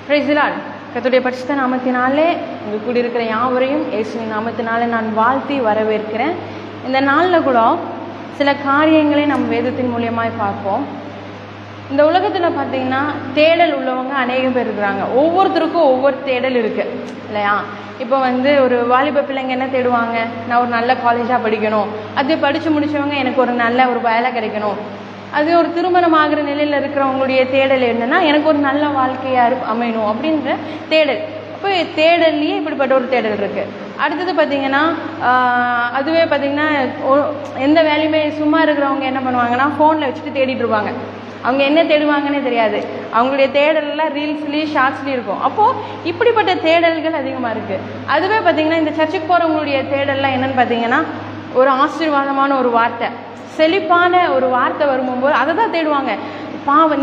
Praise the Lord. கர்த்தருடைய பரிசுத்த நாமத்தினாலே இங்கு கூடியிருக்கிற யாவரையும் இயேசுவின் நாமத்தினாலே நான் வாழ்த்தி வரவேற்கிறேன். இந்த நாளில் கூட சில காரியங்களை நம்ம வேதத்தின் மூலியமாய் பார்ப்போம். இந்த உலகத்தில் பார்த்தீங்கன்னா தேடல் உள்ளவங்க அநேகம் பேர் இருக்கிறாங்க. ஒவ்வொருத்தருக்கும் ஒவ்வொரு தேடல் இருக்குது இல்லையா? இப்போ ஒரு வாலிப பிள்ளைங்க என்ன தேடுவாங்க? நான் ஒரு நல்ல காலேஜாக படிக்கணும், அது படித்து முடித்தவங்க எனக்கு ஒரு நல்ல ஒரு வேலை கிடைக்கணும். அது ஒரு திருமணம் ஆகிற நிலையில் இருக்கிறவங்களுடைய தேடல் என்னென்னா எனக்கு ஒரு நல்ல வாழ்க்கையாக அமையணும் அப்படின்ற தேடல். இப்போ தேடல்லையே இப்படிப்பட்ட ஒரு தேடல் இருக்குது. அடுத்தது பார்த்திங்கன்னா அதுவே பார்த்திங்கன்னா எந்த வேலையுமே சும்மா இருக்கிறவங்க என்ன பண்ணுவாங்கன்னா ஃபோனில் வச்சுட்டு தேடிட்டு இருப்பாங்க. அவங்க என்ன தேடுவாங்கன்னே தெரியாது. அவங்களுடைய தேடலெல்லாம் ரீல்ஸ்லேயும் ஷார்ட்ஸ்லேயும் இருக்கும். அப்போது இப்படிப்பட்ட தேடல்கள் அதிகமாக இருக்குது. அதுவே பார்த்திங்கன்னா இந்த சர்ச்சுக்கு போகிறவங்களுடைய தேடல்லாம் என்னென்னு பார்த்தீங்கன்னா ஒரு ஆசீர்வாதமான ஒரு வார்த்தை, செழிப்பான ஒரு வார்த்தை வரும்போது அதை தான் தேடுவாங்க.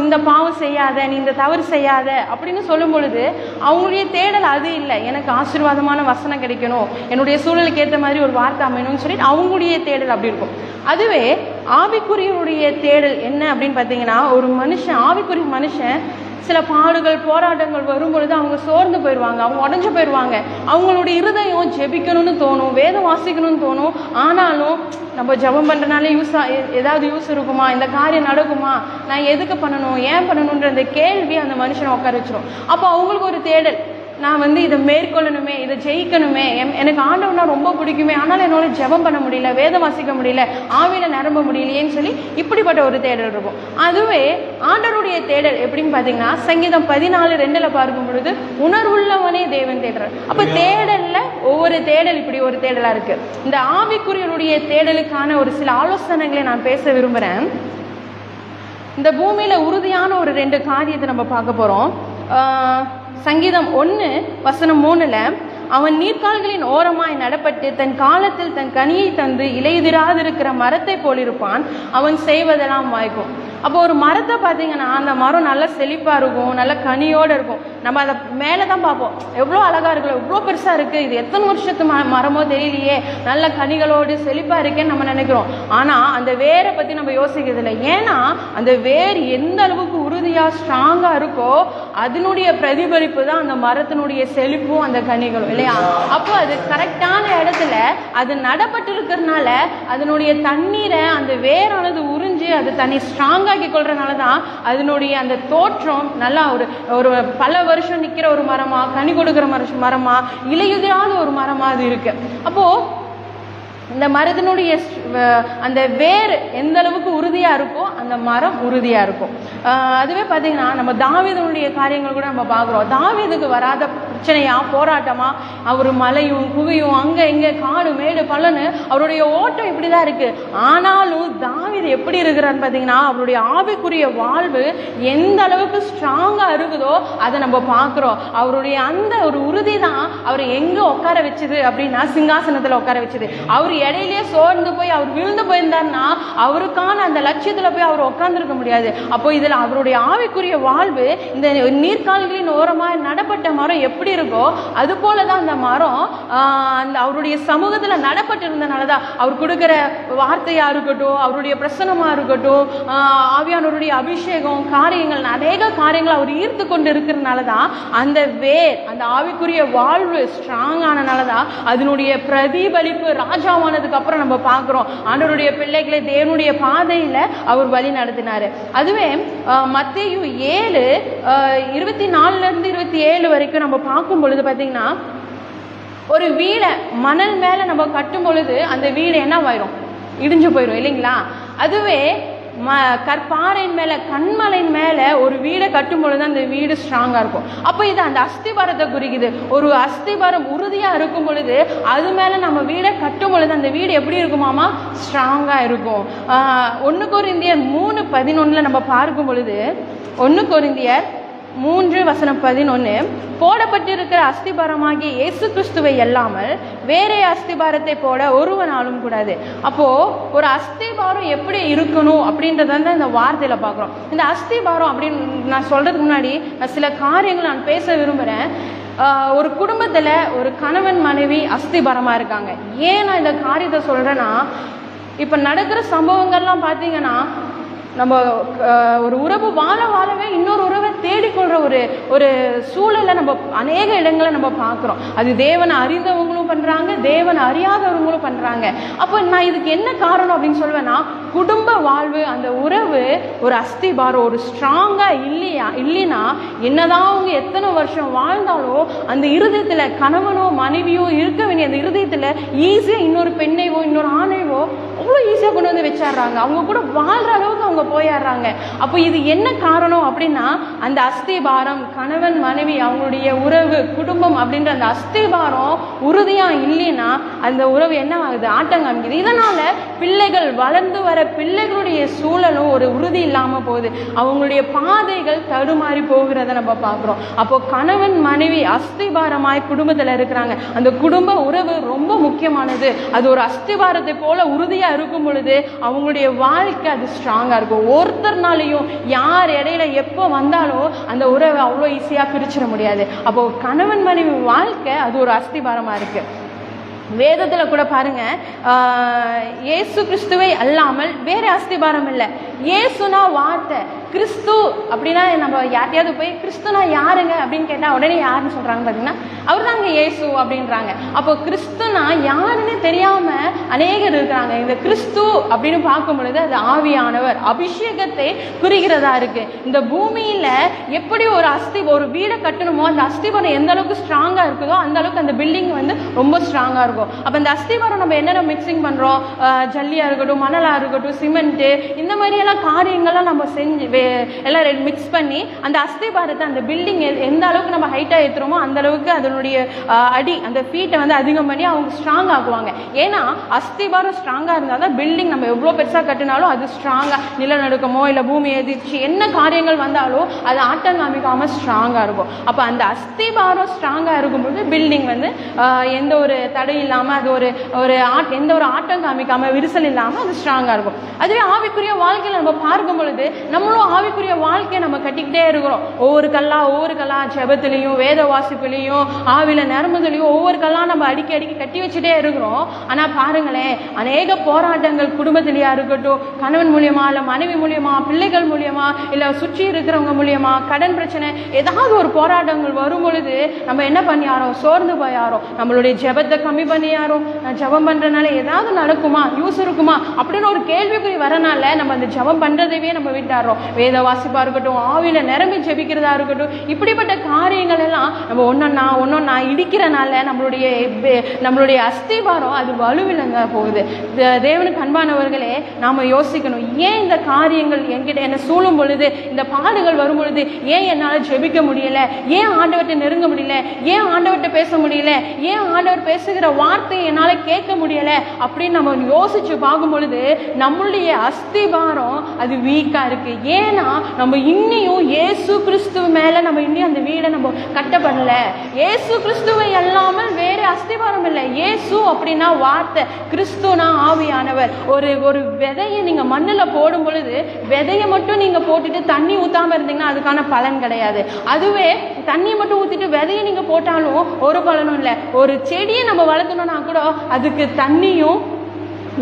இந்த பாவம் செய்யாத, நீ இந்த தவறு செய்யாத அப்படின்னு சொல்லும் பொழுது அவங்களுடைய தேடல் அது இல்லை. எனக்கு ஆசீர்வாதமான வசனம் கிடைக்கணும், என்னுடைய சூழலுக்கு ஏற்ற மாதிரி ஒரு வார்த்தை அமையணும்னு சொல்லிட்டு அவங்களுடைய தேடல் அப்படி இருக்கும். அதுவே ஆவிக்குரியவருடைய தேடல் என்ன அப்படின்னு பார்த்தீங்கன்னா, ஒரு மனுஷன், ஆவிக்குரிய மனுஷன் சில பாடுகள் போராட்டங்கள் வரும்பொழுது அவங்க சோர்ந்து போயிடுவாங்க, அவங்க உடஞ்சு போயிடுவாங்க. அவங்களுடைய இருதயம் ஜெபிக்கணும்னு தோணும், வேதம் வாசிக்கணும்னு தோணும். ஆனாலும் நம்ம ஜெபம் பண்ணுறதுனால ஏதாவது யூஸ் இருக்குமா, இந்த காரியம் நடக்குமா, நான் எதுக்கு பண்ணணும், ஏன் பண்ணணுன்ற அந்த கேள்வி அந்த மனுஷனை உட்கார வச்சிடும். அப்போ அவங்களுக்கு ஒரு தேடல், நான் இதை மேற்கொள்ளணுமே, இதை ஜெயிக்கணுமே, எனக்கு ஆண்டவனா ரொம்ப பிடிக்குமே, ஆனாலும் என்னால் ஜெபம் பண்ண முடியல, வேதம் வாசிக்க முடியல, ஆவியில் நிரம்ப முடியலையேன்னு சொல்லி இப்படிப்பட்ட ஒரு தேடல் இருக்கும். அதுவே ஆண்டவருடைய தேடல் எப்படின்னு பார்த்தீங்கன்னா சங்கீதம் 14:2 பார்க்கும் பொழுது உணர்வுள்ளவனே தேவன் தேடுறார். அப்போ தேடலில் ஒவ்வொரு தேடல் இப்படி ஒரு தேடலாக இருக்குது. இந்த ஆவிக்குரியவருடைய தேடலுக்கான ஒரு சில ஆலோசனைகளை நான் பேச விரும்புகிறேன். இந்த பூமியில் உறுதியான ஒரு 2 காரியத்தை நம்ம பார்க்க போகிறோம். சங்கீதம் 1:3 அவன் நீர்க்கால்களின் ஓரமாய் நடப்பட்டு தன் காலத்தில் தன் கனியை தந்து இலையுதிராதிருக்கிற மரத்தை போலிருப்பான், அவன் செய்வதெல்லாம் வாய்க்கும். அப்போ ஒரு மரத்தை பார்த்தீங்கன்னா அந்த மரம் நல்லா செழிப்பாக இருக்கும், நல்ல கனியோடு இருக்கும். நம்ம அதை மேலே தான் பார்ப்போம், எவ்வளோ அழகாக இருக்குல்ல, எவ்வளோ பெருசாக இருக்குது, இது எத்தனை வருஷத்து மரமோ தெரியலையே, நல்ல கனிகளோடு செழிப்பாக இருக்கேன்னு நம்ம நினைக்கிறோம். ஆனால் அந்த வேரை பற்றி நம்ம யோசிக்கிறது இல்லை. ஏன்னா அந்த வேர் எந்த அளவுக்கு உறுதியாக ஸ்ட்ராங்காக இருக்கோ அதனுடைய பிரதிபலிப்பு தான் அந்த மரத்தினுடைய செழிப்பும் அந்த கனிகளும் இல்லையா? அப்போ அது கரெக்டான இடத்துல அது நடப்பட்டு இருக்கிறதுனால அதனுடைய தண்ணீரை அந்த வேரானது உறிஞ்சு அது தண்ணி ஸ்ட்ராங்காக கொள்றதுனால தான் அதனுடைய அந்த தோற்றம் நல்லா ஒரு பல வருஷம் நிற்கிற ஒரு மரமா, கனி கொடுக்குற மரமா, இலையுதிராத ஒரு மரமா அது இருக்கு. அப்போ இந்த மரத்தினுடைய அந்த வேர் எந்த அளவுக்கு உறுதியாக இருக்கோ அந்த மரம் உறுதியாக இருக்கும். அதுவே பார்த்தீங்கன்னா நம்ம தாவீதுடைய காரியங்கள் கூட நம்ம பார்க்குறோம். தாவீதுக்கு வராத பிரச்சனையா, போராட்டமா, அவர் மலையும் குவியும் அங்கே இங்கே காடு மேடு பள்ளன்னு அவருடைய ஓட்டம் இப்படி தான் இருக்குது. ஆனாலும் தாவீது எப்படி இருக்கிறான்னு பார்த்தீங்கன்னா அவருடைய ஆவிக்குரிய வாழ்வு எந்த அளவுக்கு ஸ்ட்ராங்காக இருக்குதோ அதை நம்ம பார்க்குறோம். அவருடைய அந்த ஒரு உறுதி தான் அவரை எங்கே உட்கார வச்சுது அப்படின்னா சிங்காசனத்தில் உட்கார வச்சுது. அவர் இடையிலேயே சோர்ந்து போய் அவர் விழுந்து போயிருந்தாருன்னா அவருக்கான அந்த லட்சியத்தில் போய் அவர் உட்கார்ந்துருக்க முடியாது. அப்போ இதில் அவருடைய ஆவிக்குரிய வாழ்வு இந்த நீர்க்கால்களின் ஓரமாக நடப்பட்ட மரம் எப்படி இருக்கோ அது போல தான் அந்த மரம் அந்த அவருடைய சமூகத்தில் நடப்பட்டு இருந்தனால தான் அவர் கொடுக்குற வார்த்தையாக இருக்கட்டும், அவருடைய பிரசனமாக இருக்கட்டும், ஆவியானவருடைய அபிஷேகம் காரியங்கள் அநேக காரியங்கள் அவர் ஈர்த்து கொண்டு இருக்கிறதுனால தான் அந்த வேர் அந்த ஆவிக்குரிய வாழ்வு ஸ்ட்ராங் ஆனனால தான் அதனுடைய பிரதிபலிப்பு ராஜாவானதுக்கு அப்புறம் நம்ம பார்க்குறோம். ஆண்டவருடைய பிள்ளைகளை தேவனுடைய பாதையில் அவர் வழி நடத்தினார். அதுவே மத்தேயு 7:24-27 வரைக்கும் நம்ம பார்க்கும் பொழுது பார்த்தீங்கன்னா ஒரு வீடை மணல் மேலே நம்ம கட்டும் பொழுது அந்த வீடு என்னவாயிரும், இடிஞ்சு போயிடும் இல்லைங்களா? அதுவே கற்பாறையின் மேலே கண்மலையின் மேலே ஒரு வீடை கட்டும் பொழுது அந்த வீடு ஸ்ட்ராங்காக இருக்கும். அப்போ இது அந்த அஸ்திபாரத்தை குறிக்குது. ஒரு அஸ்திபாரம் உறுதியாக இருக்கும் பொழுது அது மேலே நம்ம வீடை கட்டும் பொழுது அந்த வீடு எப்படி இருக்குமாமா, ஸ்ட்ராங்காக இருக்கும். 1 கொரிந்தியர் 3:11 நம்ம பார்க்கும் பொழுது 1 கொரிந்தியர் 3:11 போடப்பட்டிருக்கிற அஸ்திபாரமாகிய இயேசு கிறிஸ்துவை அல்லாமல் வேறே அஸ்திபாரத்தை போட ஒருவனாலும் கூடாது. அப்போது ஒரு அஸ்திபாரம் எப்படி இருக்கணும் அப்படின்றத தான் இந்த வார்த்தையில் பார்க்குறோம். இந்த அஸ்திபாரம் அப்படின்னு நான் சொல்கிறதுக்கு முன்னாடி சில காரியங்கள் நான் பேச விரும்புகிறேன். ஒரு குடும்பத்தில் ஒரு கணவன் மனைவி அஸ்திபாரமாக இருக்காங்க. ஏன் நான் இந்த காரியத்தை சொல்கிறேன்னா இப்போ நடக்கிற சம்பவங்கள்லாம் பார்த்தீங்கன்னா நம்ம ஒரு உறவு வாழவே இன்னொரு உறவை தேடிக்கொள்கிற ஒரு சூழலை நம்ம அநேக இடங்களை நம்ம பார்க்குறோம். அது தேவனை அறிந்தவங்களும் பண்ணுறாங்க, தேவனை அறியாதவங்களும் பண்ணுறாங்க. அப்போ நான் இதுக்கு என்ன காரணம் அப்படின்னு சொல்வேன்னா, குடும்ப வாழ்வு அந்த உறவு ஒரு அஸ்திபாரம் ஒரு ஸ்ட்ராங்காக இல்லைன்னா என்னதான் அவங்க எத்தனை வருஷம் வாழ்ந்தாலும் அந்த இருதயத்தில் கணவனோ மனைவியோ இருக்க வேண்டிய அந்த இருதயத்தில் ஈஸியாக இன்னொரு பெண்ணைவோ இன்னொரு ஆணைவோ அவ்வளோ ஈஸியாக கொண்டு வந்து வச்சிடுறாங்க. அவங்க கூட வாழ்கிற அளவுக்கு அவங்க போயிடுறாங்க. அப்போ இது என்ன காரணம் அப்படின்னா, அந்த அஸ்திபாரம் கணவன் மனைவி அவங்களுடைய உறவு குடும்பம் அப்படின்ற அந்த அஸ்திபாரம் உறுதியாக இல்லைன்னா அந்த உறவு என்ன ஆகுது, ஆட்டம் காமிக்குது. இதனால பிள்ளைகள் வளர்ந்து வர பிள்ளைகளுடைய சூழலும் ஒரு உறுதி இல்லாமல் போகுது. அவங்களுடைய பாதைகள் தடுமாறி போகிறத நம்ம பார்க்குறோம். அப்போ கணவன் மனைவி அஸ்திபாரமாய் குடும்பத்தில் இருக்கிறாங்க. அந்த குடும்ப உறவு ரொம்ப முக்கியமானது. அது ஒரு அஸ்திபாரத்தை போல உறுதியாக இருக்கும் பொழுது அவங்களுடைய வாழ்க்கை அது ஸ்ட்ராங்காக இருக்கும். ஒருத்தர்னாலையும் யார் இடையில எப்போ வந்தாலும் அந்த உறவை அவ்வளோ ஈஸியாக பிரிச்சிட முடியாது. அப்போ கணவன் மனைவி வாழ்க்கை அது ஒரு அஸ்திபாரமாக இருக்கு. வேதத்தில் கூட பாருங்க, இயேசு கிறிஸ்துவை அல்லாமல் வேற அஸ்திபாரம் இல்லை. இயேசுனா வார்த்தை, கிறிஸ்து அப்படின்னா நம்ம யார்ட்டையாவது போய் கிறிஸ்துனா யாருங்க அப்படின்னு கேட்டால் உடனே யாருன்னு சொல்கிறாங்க பார்த்தீங்கன்னா, அவர் தாங்க இயேசு அப்படின்றாங்க. அப்போ கிறிஸ்துனா யாருன்னு தெரியாமல் அநேகர் இருக்கிறாங்க. இந்த கிறிஸ்து அப்படின்னு பார்க்கும் பொழுது அது ஆவியானவர் அபிஷேகத்தை குறிக்கிறதா இருக்கு. இந்த பூமியில் எப்படி ஒரு வீடை கட்டணுமோ அந்த அஸ்திபாரம் எந்த அளவுக்கு ஸ்ட்ராங்காக இருக்குதோ அந்த அளவுக்கு அந்த பில்டிங் ரொம்ப ஸ்ட்ராங்காக இருக்கும். அப்போ இந்த அஸ்திபாரம் நம்ம என்னென்ன மிக்சிங் பண்ணுறோம், ஜல்லியாக இருக்கட்டும், மணலாக இருக்கட்டும், சிமெண்ட்டு, இந்த மாதிரியெல்லாம் காரியங்கள்லாம் நம்ம செஞ்சு எல்லாம் மிக்ஸ் பண்ணி அந்த அஸ்திபாரத்தை அந்த பில்டிங் எந்த அளவுக்கு நம்ம ஹைட்டாக ஏற்றுறோமோ அந்த அளவுக்கு அதனுடைய அடி அந்த ஃபீட்டை அதிகம் பண்ணி அவங்க ஸ்ட்ராங் ஆக்குவாங்க. ஏன்னா அஸ்திபாரம் ஸ்ட்ராங்காக இருந்தால் தான் பில்டிங் நம்ம எவ்வளோ பெருசாக கட்டினாலும் அது ஸ்ட்ராங்காக நிலநடுக்கமோ இல்லை பூமி எதிர்ச்சி என்ன காரியங்கள் வந்தாலும் அது ஆட்டம் காமிக்காமல் ஸ்ட்ராங்காக இருக்கும். அப்போ அந்த அஸ்திபாரம் ஸ்ட்ராங்காக இருக்கும்போது பில்டிங் எந்த ஒரு தடை இல்லாமல் அது எந்த ஒரு ஆட்டம் காமிக்காமல் விரிசல் இல்லாமல் அது ஸ்ட்ராங்காக இருக்கும். அதுவே ஆவிக்குரிய வாழ்க்கையில் நம்ம பார்க்கும் பொழுது நம்மளும் ஆவிக்குரிய வாழ்க்கையை நம்ம கட்டிக்கிட்டே இருக்கிறோம். ஒவ்வொரு கல்லா ஜெபத்திலையும் வேத வாசிப்புலையும் ஆவில நரம்புலையும் ஒவ்வொரு கல்லா நம்ம அடிக்கடி கட்டி வச்சுட்டே இருக்கிறோம். ஆனால் பாருங்களேன், அநேக போராட்டங்கள் குடும்பத்திலேயா இருக்கட்டும், கணவன் மூலியமா இல்லை மனைவி மூலியமா, பிள்ளைகள் மூலியமா, இல்லை சுற்றி இருக்கிறவங்க மூலியமா, கடன் பிரச்சனை ஏதாவது ஒரு போராட்டங்கள் வரும் பொழுது நம்ம என்ன பண்ணியாரோம், சோர்ந்து போயாரோம். நம்மளுடைய ஜெபத்தை கம்மி பண்ணியாரோம். நான் ஜெபம் பண்றதுனால ஏதாவது நடக்குமா, யூஸ் இருக்குமா அப்படின்னு ஒரு கேள்விக்குறி வரனால நம்ம அந்த ஜெபம் பண்றதையே நம்ம விட்டாரோம். வேத வாசிப்பா இருக்கட்டும், ஆவில நிரம்பி ஜெபிக்கிறதா இருக்கட்டும், இப்படிப்பட்ட காரியங்கள் எல்லாம் நம்ம ஒன்னொன்னா இடிக்கிறனால நம்மளுடைய அஸ்திபாரம் அது வலுவிலங்க போகுது. தேவனுக்கு அன்பானவர்களே, நாம யோசிக்கணும், ஏன் இந்த காரியங்கள் என்கிட்ட என்ன சூழும் பொழுது, இந்த பாடுகள் வரும் பொழுது ஏன் என்னால் ஜெபிக்க முடியல, ஏன் ஆண்டவர்கிட்ட நெருங்க முடியல, ஏன் ஆண்டவர்கிட்ட பேச முடியல, ஏன் ஆண்டவர் பேசுகிற வார்த்தையை என்னால் கேட்க முடியல அப்படின்னு நம்ம யோசிச்சு பார்க்கும் பொழுது நம்மளுடைய அஸ்திபாரம் அது வீக்கா இருக்கு. ஏன்னா நம்ம இன்னையும் இயேசு கிறிஸ்துவ மேல நம்ம இன்னும் அந்த வீடை நம்ம கட்டப்படல. இயேசு கிறிஸ்துவை அல்லாமல் வேற அஸ்திபாரம் இல்லை. இயேசு அப்படின்னா வார்த்தை, கிறிஸ்துனா ஆவியானவர். ஒரு விதையை நீங்க மண்ணுல போடும் பொழுது விதையை மட்டும் நீங்க போட்டுட்டு தண்ணி ஊத்தாம இருந்தீங்கன்னா அதுக்கான பலன் கிடையாது. அதுவே தண்ணி மட்டும் ஊத்திட்டு விதையை நீங்க போட்டாலும் ஒரு பலனும் இல்லை. ஒரு செடியை நம்ம வளர்த்தணும்னா கூட அதுக்கு தண்ணியும்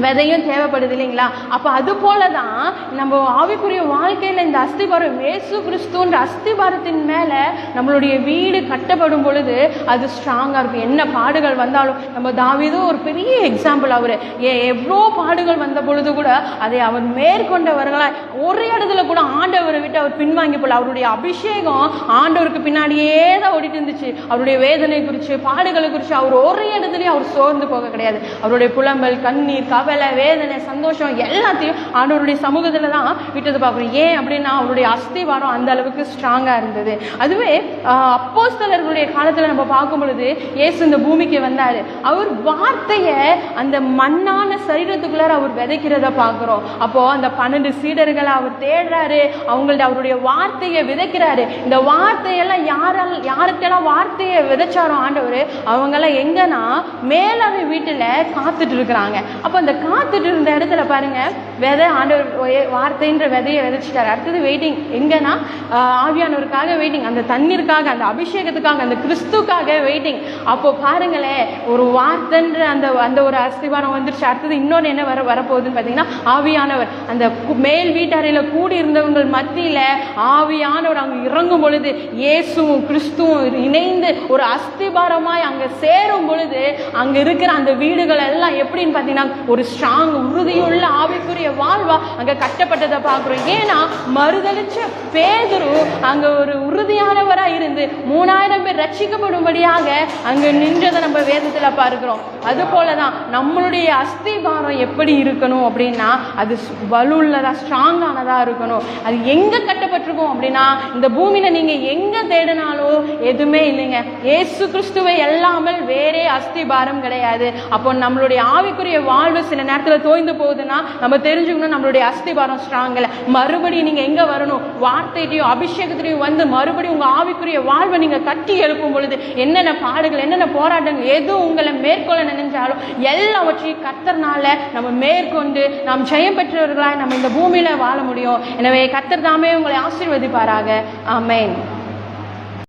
விதையும் தேவைப்படுது இல்லைங்களா? அப்போ அது போலதான் நம்ம ஆவிக்குரிய வாழ்க்கையில் இந்த அஸ்திபாரம் இயேசு கிறிஸ்துன்ற அஸ்திபாரத்தின் மேலே நம்மளுடைய வீடு கட்டப்படும் பொழுது அது ஸ்ட்ராங்காக இருக்கும். என்ன பாடுகள் வந்தாலும், நம்ம தாவீதும் ஒரு பெரிய எக்ஸாம்பிள். அவர் எவ்வளோ பாடுகள் வந்த பொழுது கூட அதை அவர் மேற்கொண்டவர்களாய் ஒரு இடத்துல கூட ஆண்டவரை விட்டு அவர் பின்வாங்கி போல. அவருடைய அபிஷேகம் ஆண்டவருக்கு பின்னாடியே தான் ஓடிட்டு இருந்துச்சு. அவருடைய வேதனை குறித்து, பாடுகளை குறித்து அவர் ஒரு இடத்துலையும் அவர் சோர்ந்து போக கிடையாது. அவருடைய புலம்பல், கண்ணீர், கவலை, வேதனை, சந்தோஷம் எல்லாத்தையும் ஆண்டவருடைய சமூகத்துல தான் விட்டது பார்க்கணும். ஏன் அப்படின்னா அவருடைய அஸ்திவாரம் அந்த அளவுக்கு ஸ்ட்ராங்கா இருந்தது. அதுவே அப்போஸ்தலர்களுடைய காலத்துல நம்ம பார்க்கும் பொழுது இயேசு இந்த பூமிக்கு வந்தாரு. அவர் வார்த்தைய அந்த மண்ணான சரீரத்துக்குள்ளார அவர் விதைக்கிறத பார்க்கிறோம். அப்போ அந்த 12 சீடர்களை அவர் தேடுறாரு, அவங்கள்ட்ட அவருடைய வார்த்தையை விதைக்கிறாரு. இந்த வார்த்தையெல்லாம் யாருக்கெல்லாம் வார்த்தையை விதைச்சாரோ ஆண்டவர், அவங்கெல்லாம் எங்கன்னா மேலாவை வீட்டுல காத்துட்டு இருக்கிறாங்க. அப்போ அந்த காத்துட்டு இருந்த இடத்துல பாருங்க, விதை ஆண்டவர் வார்த்தைன்ற விதையை விதைச்சிட்டாரு. அடுத்தது வெயிட்டிங் எங்கன்னா ஆவியானவருக்காக வெயிட்டிங், அந்த தண்ணீருக்காக, அந்த அபிஷேகத்துக்காக, அந்த கிறிஸ்துக்காக வெயிட்டிங். அப்போ பாருங்களேன், ஒரு வார்த்தைன்ற அந்த ஒரு அஸ்திவாரம் வந்துருச்சு. அடுத்தது இன்னொன்று என்ன வரப்போகுதுன்னு பார்த்தீங்கன்னா ஆவியானவர். அந்த மேல் வீட்டறையில் கூடி இருந்தவங்க மத்தியில் ஆவியானவர் அங்கே இறங்கும் பொழுது, இயேசுவும் கிறிஸ்துவும் இணைந்து ஒரு அஸ்திபாரமாய் அங்கே சேரும் பொழுது அங்கே இருக்கிற அந்த வீடுகள் எல்லாம் எப்படின்னு பார்த்தீங்கன்னா ஒரு ஸ்ட்ராங் உறுதியுள்ள ஆவிக்குரிய வாழ்வா அங்கே கட்டப்பட்டதை பார்க்குறோம். ஏன்னா மறுதளிச்ச பேதுரு அங்கே ஒரு உறுதியானவராக இருந்து 3000 பேர் ரட்சிக்கப்படும்படியாக அங்கே நின்றதை நம்ம வேதத்தில் பார்க்கிறோம். அது போலதான் நம்மளுடைய அஸ்திபாரம் எப்படி இருக்கணும் அப்படின்னா அது வலுள்ளதா ஸ்ட்ராங்கானதா இருக்கணும். அது எங்க கட்டப்பட்டிருக்கும் அப்படின்னா இந்த பூமியில நீங்க எங்க தேடினாலும் எதுவுமே இல்லைங்க, இயேசு கிறிஸ்துவை எல்லாமல் வேறே அஸ்திபாரம் கிடையாது. அப்போ நம்மளுடைய ஆவிக்குரிய வாழ்வு சில நேரத்தில் தோய்ந்து போகுதுன்னா நம்ம தெரிஞ்சுக்கணும் நம்மளுடைய அஸ்திபாரம் ஸ்ட்ராங் இல்லை. மறுபடியும் நீங்க எங்க வரணும், வார்த்தையிலையும் அபிஷேகத்திலையும் வந்து மறுபடியும் உங்க ஆவிக்குரிய வாழ்வை நீங்க கட்டி எழுப்பும் பொழுது என்னென்ன பாடுகள் என்னென்ன போராட்டங்கள் எது உங்களை மேற்கொள்ள நினைஞ்சாலும் எல்லாவற்றையும் கர்த்தர்னால நம்ம மேற்கொண்டு நாம் ஜெயம் பெற்றவர்களாய் நம்ம இந்த பூமியில வாழ முடியும். எனவே கர்த்தர் தாமே உங்களை ஆசீர்வதிப்பாராக. ஆமென்.